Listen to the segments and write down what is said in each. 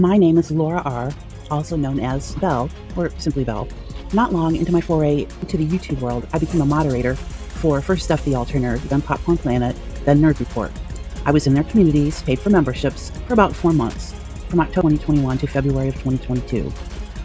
My name is Laura R., also known as Belle, or simply Belle. Not long into my foray into the YouTube world, I became a moderator for first Stuff the Alter Nerd, then Popcorn Planet, then Nerd Report. I was in their communities, paid for memberships, for about 4 months, from October 2021 to February of 2022.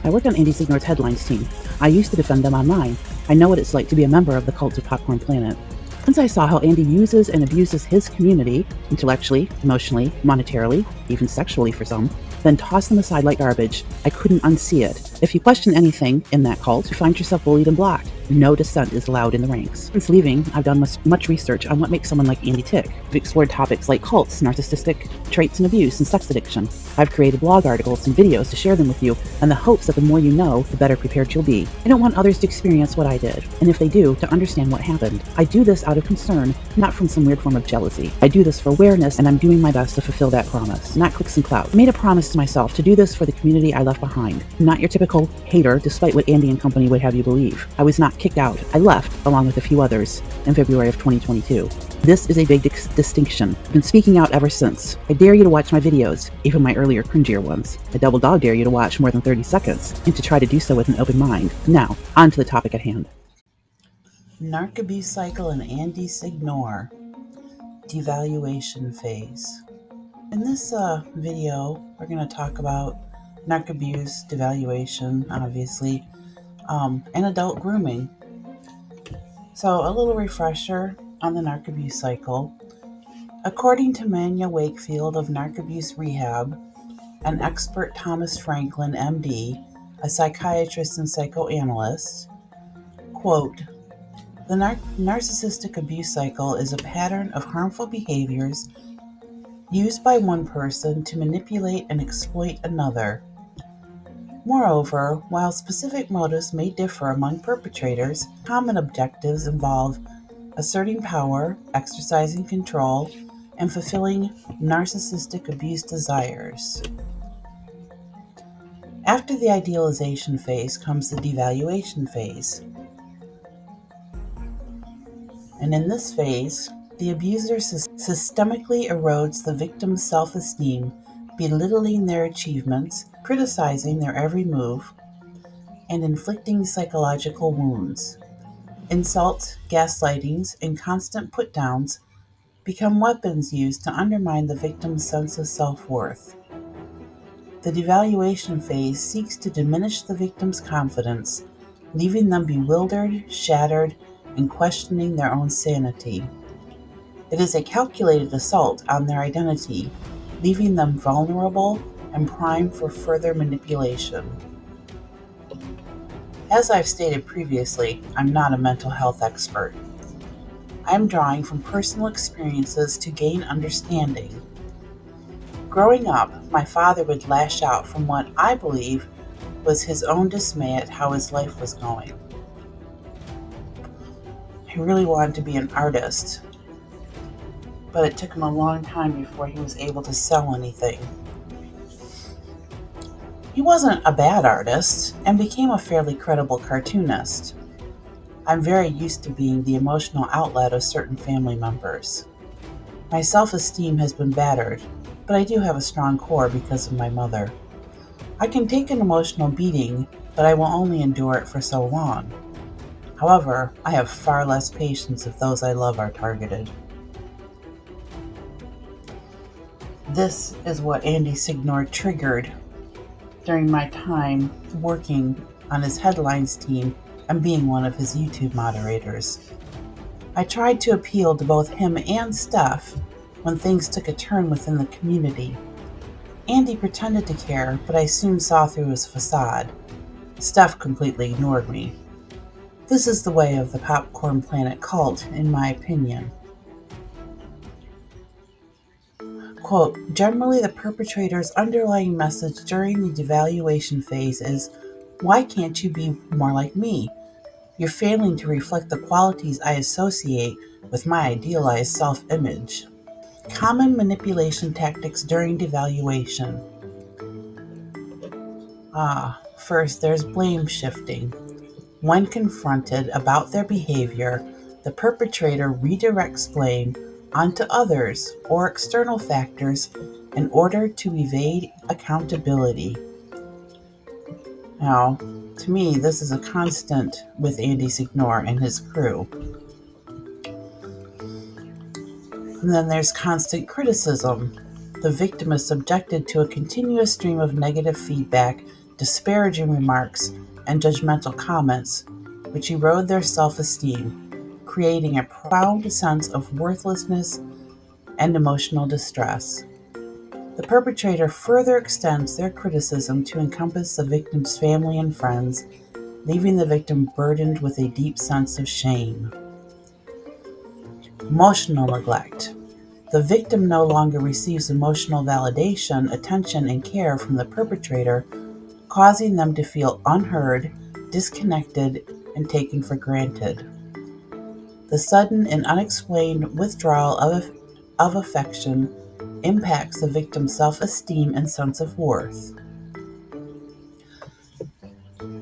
I worked on Andy Signor's headlines team. I used to defend them online. I know what it's like to be a member of the cult of Popcorn Planet. Since I saw how Andy uses and abuses his community, intellectually, emotionally, monetarily, even sexually for some, then toss them aside like garbage, I couldn't unsee it. If you question anything in that cult, you find yourself bullied and blocked. No dissent is allowed in the ranks. Since leaving, I've done much research on what makes someone like Andy tick. I've explored topics like cults, narcissistic traits and abuse, and sex addiction. I've created blog articles and videos to share them with you, in the hopes that the more you know, the better prepared you'll be. I don't want others to experience what I did, and if they do, to understand what happened. I do this out of concern, not from some weird form of jealousy. I do this for awareness, and I'm doing my best to fulfill that promise, not clicks and clout. I made a promise to myself to do this for the community I left behind. I'm not your typical hater, despite what Andy and company would have you believe. I was not kicked out. I left, along with a few others, in February of 2022. This is a big distinction. I've been speaking out ever since. I dare you to watch my videos, even my earlier cringier ones. I double dog dare you to watch more than 30 seconds, and to try to do so with an open mind. Now, on to the topic at hand. Narc Abuse cycle and Andy Signor. Devaluation phase. In this video, we're going to talk about narc abuse, devaluation, obviously, and adult grooming. So, a little refresher on the narc abuse cycle. According to Manya Wakefield of Narc Abuse Rehab, and expert Thomas Franklin, MD, a psychiatrist and psychoanalyst, quote, the narcissistic abuse cycle is a pattern of harmful behaviors used by one person to manipulate and exploit another. Moreover, while specific motives may differ among perpetrators, common objectives involve asserting power, exercising control, and fulfilling narcissistic abuse desires. After the idealization phase comes the devaluation phase. And in this phase, the abuser systemically erodes the victim's self-esteem, belittling their achievements, criticizing their every move, and inflicting psychological wounds. Insults, gaslightings, and constant put-downs become weapons used to undermine the victim's sense of self-worth. The devaluation phase seeks to diminish the victim's confidence, leaving them bewildered, shattered, and questioning their own sanity. It is a calculated assault on their identity, leaving them vulnerable and primed for further manipulation. As I've stated previously, I'm not a mental health expert. I'm drawing from personal experiences to gain understanding. Growing up, my father would lash out from what I believe was his own dismay at how his life was going. He really wanted to be an artist, but it took him a long time before he was able to sell anything. He wasn't a bad artist and became a fairly credible cartoonist. I'm very used to being the emotional outlet of certain family members. My self-esteem has been battered, but I do have a strong core because of my mother. I can take an emotional beating, but I will only endure it for so long. However, I have far less patience if those I love are targeted. This is what Andy Signor triggered during my time working on his headlines team and being one of his YouTube moderators. I tried to appeal to both him and Steph when things took a turn within the community. Andy pretended to care, but I soon saw through his facade. Steph completely ignored me. This is the way of the Popcorn Planet cult, in my opinion. Quote, generally the perpetrator's underlying message during the devaluation phase is, why can't you be more like me? You're failing to reflect the qualities I associate with my idealized self-image. Common manipulation tactics during devaluation. First, there's blame shifting. When confronted about their behavior, the perpetrator redirects blame onto others or external factors in order to evade accountability. Now, to me, this is a constant with Andy Signor and his crew. And then there's constant criticism. The victim is subjected to a continuous stream of negative feedback, disparaging remarks, and judgmental comments, which erode their self-esteem, creating a profound sense of worthlessness and emotional distress. The perpetrator further extends their criticism to encompass the victim's family and friends, leaving the victim burdened with a deep sense of shame. Emotional neglect. The victim no longer receives emotional validation, attention, and care from the perpetrator, causing them to feel unheard, disconnected, and taken for granted. The sudden and unexplained withdrawal of affection impacts the victim's self-esteem and sense of worth.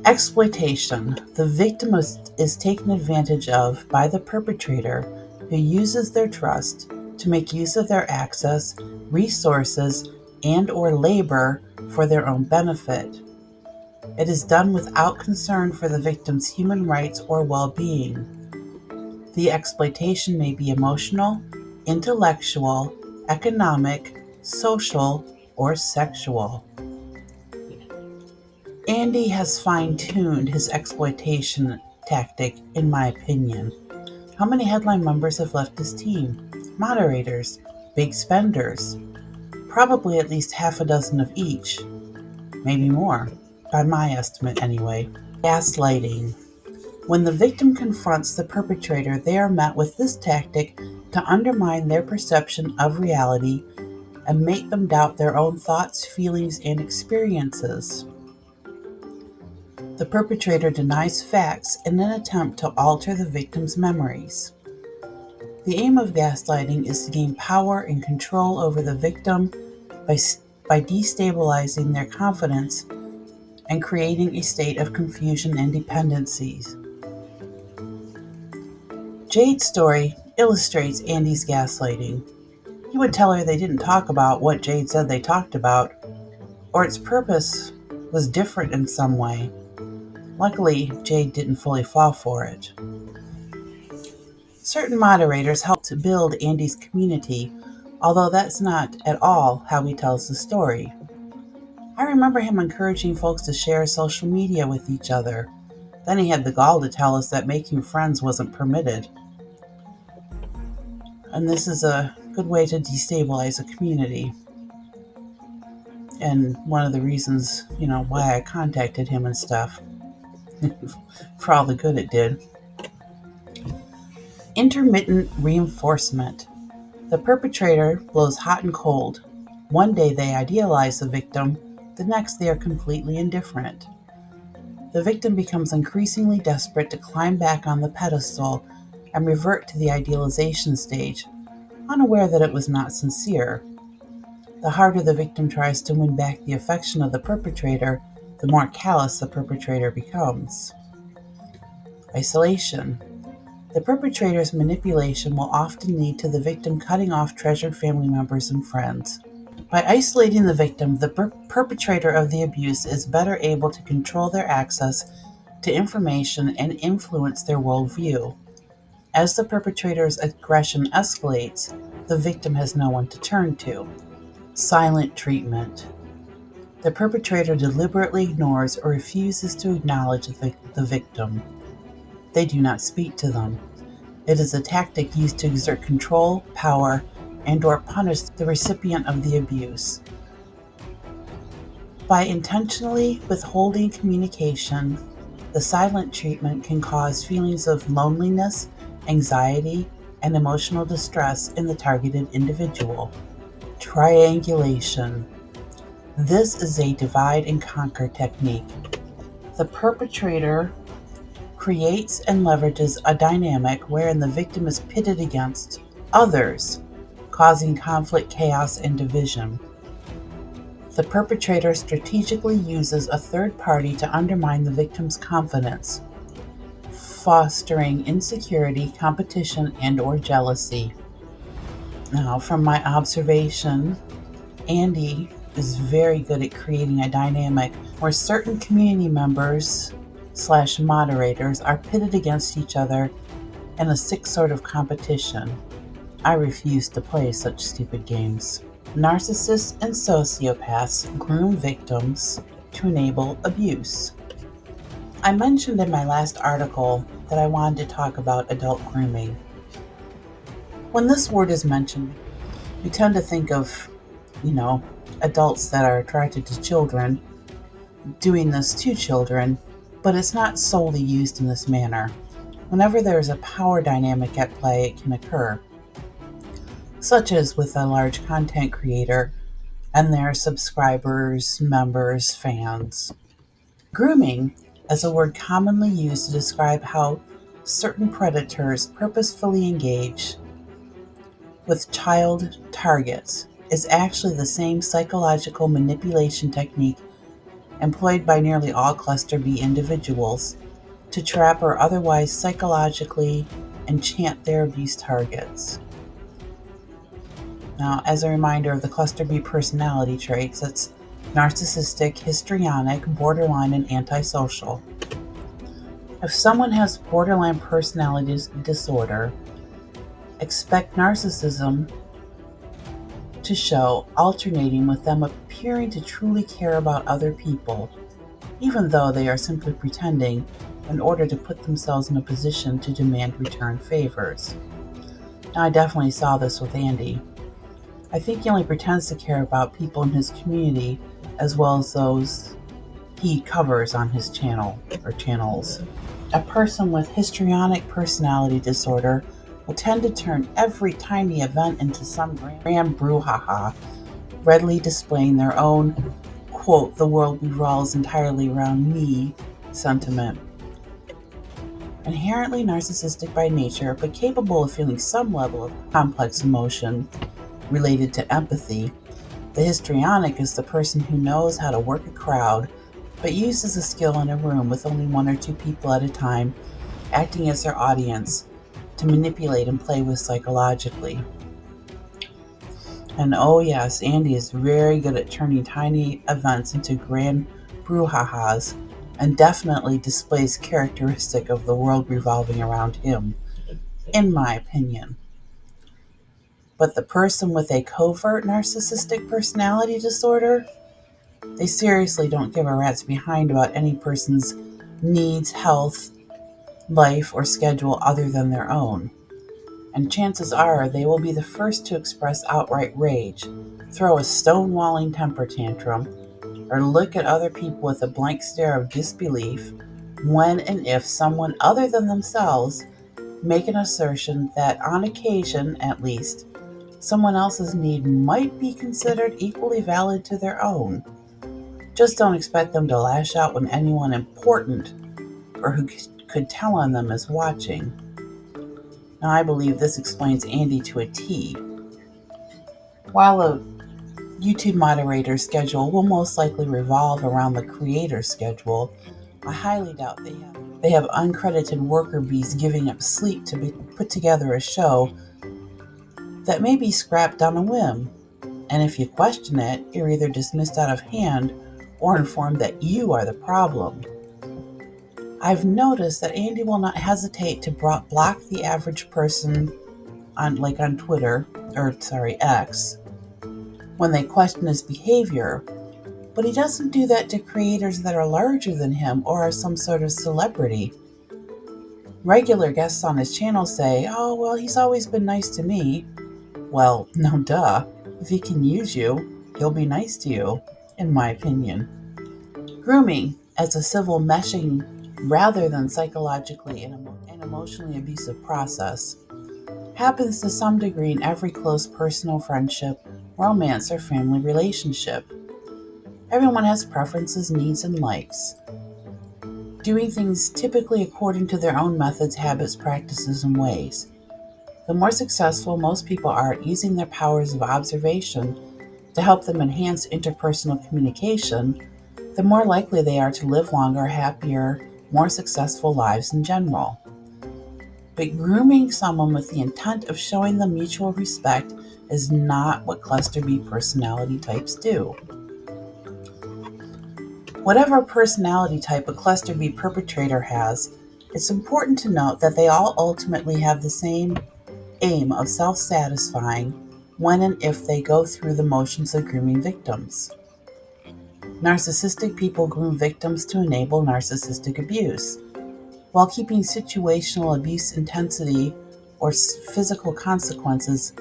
Exploitation. The victim is taken advantage of by the perpetrator, who uses their trust to make use of their access, resources, and/or labor for their own benefit. It is done without concern for the victim's human rights or well-being. The exploitation may be emotional, intellectual, economic, social, or sexual. Andy has fine-tuned his exploitation tactic, in my opinion. How many headline members have left his team? Moderators, big spenders, probably at least half a dozen of each, maybe more, by my estimate anyway. Gaslighting. When the victim confronts the perpetrator, they are met with this tactic to undermine their perception of reality and make them doubt their own thoughts, feelings, and experiences. The perpetrator denies facts in an attempt to alter the victim's memories. The aim of gaslighting is to gain power and control over the victim by destabilizing their confidence and creating a state of confusion and dependencies. Jade's story illustrates Andy's gaslighting. He would tell her they didn't talk about what Jade said they talked about, or its purpose was different in some way. Luckily, Jade didn't fully fall for it. Certain moderators helped to build Andy's community, although that's not at all how he tells the story. I remember him encouraging folks to share social media with each other. Then he had the gall to tell us that making friends wasn't permitted. And this is a good way to destabilize a community. And one of the reasons, why I contacted him and stuff. For all the good it did. Intermittent reinforcement. The perpetrator blows hot and cold. One day they idealize the victim, the next they are completely indifferent. The victim becomes increasingly desperate to climb back on the pedestal and revert to the idealization stage, unaware that it was not sincere. The harder the victim tries to win back the affection of the perpetrator, the more callous the perpetrator becomes. Isolation. The perpetrator's manipulation will often lead to the victim cutting off treasured family members and friends. By isolating the victim, the perpetrator of the abuse is better able to control their access to information and influence their worldview. As the perpetrator's aggression escalates, the victim has no one to turn to. Silent treatment. The perpetrator deliberately ignores or refuses to acknowledge the victim. They do not speak to them. It is a tactic used to exert control, power, and/or punish the recipient of the abuse. By intentionally withholding communication, the silent treatment can cause feelings of loneliness, anxiety, and emotional distress in the targeted individual. Triangulation. This is a divide and conquer technique. The perpetrator creates and leverages a dynamic wherein the victim is pitted against others, causing conflict, chaos, and division. The perpetrator strategically uses a third party to undermine the victim's confidence, fostering insecurity, competition, and/or jealousy. Now, from my observation, Andy is very good at creating a dynamic where certain community members / moderators are pitted against each other in a sick sort of competition. I refuse to play such stupid games. Narcissists and sociopaths groom victims to enable abuse. I mentioned in my last article that I wanted to talk about adult grooming. When this word is mentioned, we tend to think of, adults that are attracted to children doing this to children, but it's not solely used in this manner. Whenever there is a power dynamic at play, it can occur, such as with a large content creator and their subscribers, members, fans. Grooming is a word commonly used to describe how certain predators purposefully engage with child targets. Is actually the same psychological manipulation technique employed by nearly all cluster B individuals to trap or otherwise psychologically enchant their abuse targets. Now, as a reminder of the cluster B personality traits, it's narcissistic, histrionic, borderline, and antisocial. If someone has borderline personality disorder, expect narcissism to show, alternating with them appearing to truly care about other people, even though they are simply pretending in order to put themselves in a position to demand return favors. Now, I definitely saw this with Andy. I think he only pretends to care about people in his community as well as those he covers on his channel or channels. A person with histrionic personality disorder will tend to turn every tiny event into some grand brouhaha, readily displaying their own, quote, "the world revolves entirely around me" sentiment. Inherently narcissistic by nature, but capable of feeling some level of complex emotion related to empathy, the histrionic is the person who knows how to work a crowd, but uses a skill in a room with only one or two people at a time, acting as their audience, to manipulate and play with psychologically. And oh yes, Andy is very good at turning tiny events into grand brouhahas, and definitely displays characteristic of the world revolving around him, in my opinion. But the person with a covert narcissistic personality disorder, they seriously don't give a rat's behind about any person's needs, health, life, or schedule other than their own. And chances are they will be the first to express outright rage, throw a stonewalling temper tantrum, or look at other people with a blank stare of disbelief when and if someone other than themselves make an assertion that, on occasion at least, someone else's need might be considered equally valid to their own. Just don't expect them to lash out when anyone important or who could tell on them is watching. Now, I believe this explains Andy to a T. While a YouTube moderator's schedule will most likely revolve around the creator's schedule, I highly doubt they have uncredited worker bees giving up sleep to put together a show that may be scrapped on a whim. And if you question it, you're either dismissed out of hand or informed that you are the problem. I've noticed that Andy will not hesitate to block the average person on Twitter, X, when they question his behavior, but he doesn't do that to creators that are larger than him or are some sort of celebrity. Regular guests on his channel say, "Oh, well, he's always been nice to me." Well, no duh. If he can use you, he'll be nice to you, in my opinion. Grooming as a civil meshing rather than psychologically and emotionally abusive process happens to some degree in every close personal friendship, romance, or family relationship. Everyone has preferences, needs, and likes, doing things typically according to their own methods, habits, practices, and ways. The more successful most people are at using their powers of observation to help them enhance interpersonal communication, the more likely they are to live longer, happier, more successful lives in general. But grooming someone with the intent of showing them mutual respect is not what cluster B personality types do. Whatever personality type a cluster B perpetrator has, it's important to note that they all ultimately have the same aim of self-satisfying when and if they go through the motions of grooming victims. Narcissistic people groom victims to enable narcissistic abuse, while keeping situational abuse intensity or physical consequences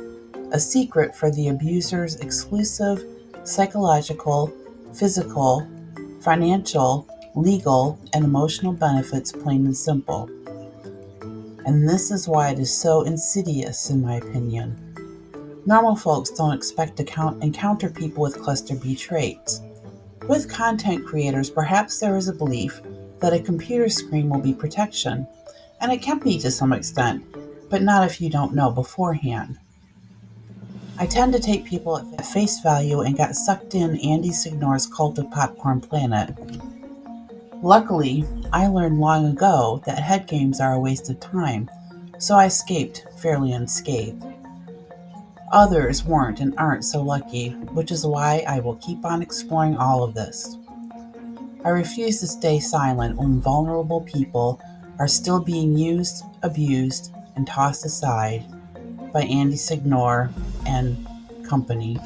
a secret for the abuser's exclusive psychological, physical, financial, legal, and emotional benefits, plain and simple. And this is why it is so insidious, in my opinion. Normal folks don't expect to encounter people with cluster B traits. With content creators, perhaps there is a belief that a computer screen will be protection, and it can be to some extent, but not if you don't know beforehand. I tend to take people at face value and got sucked in Andy Signore's Cult of Popcorn Planet. Luckily, I learned long ago that head games are a waste of time, so I escaped fairly unscathed. Others weren't and aren't so lucky, which is why I will keep on exploring all of this. I refuse to stay silent when vulnerable people are still being used, abused, and tossed aside by Andy Signore and company.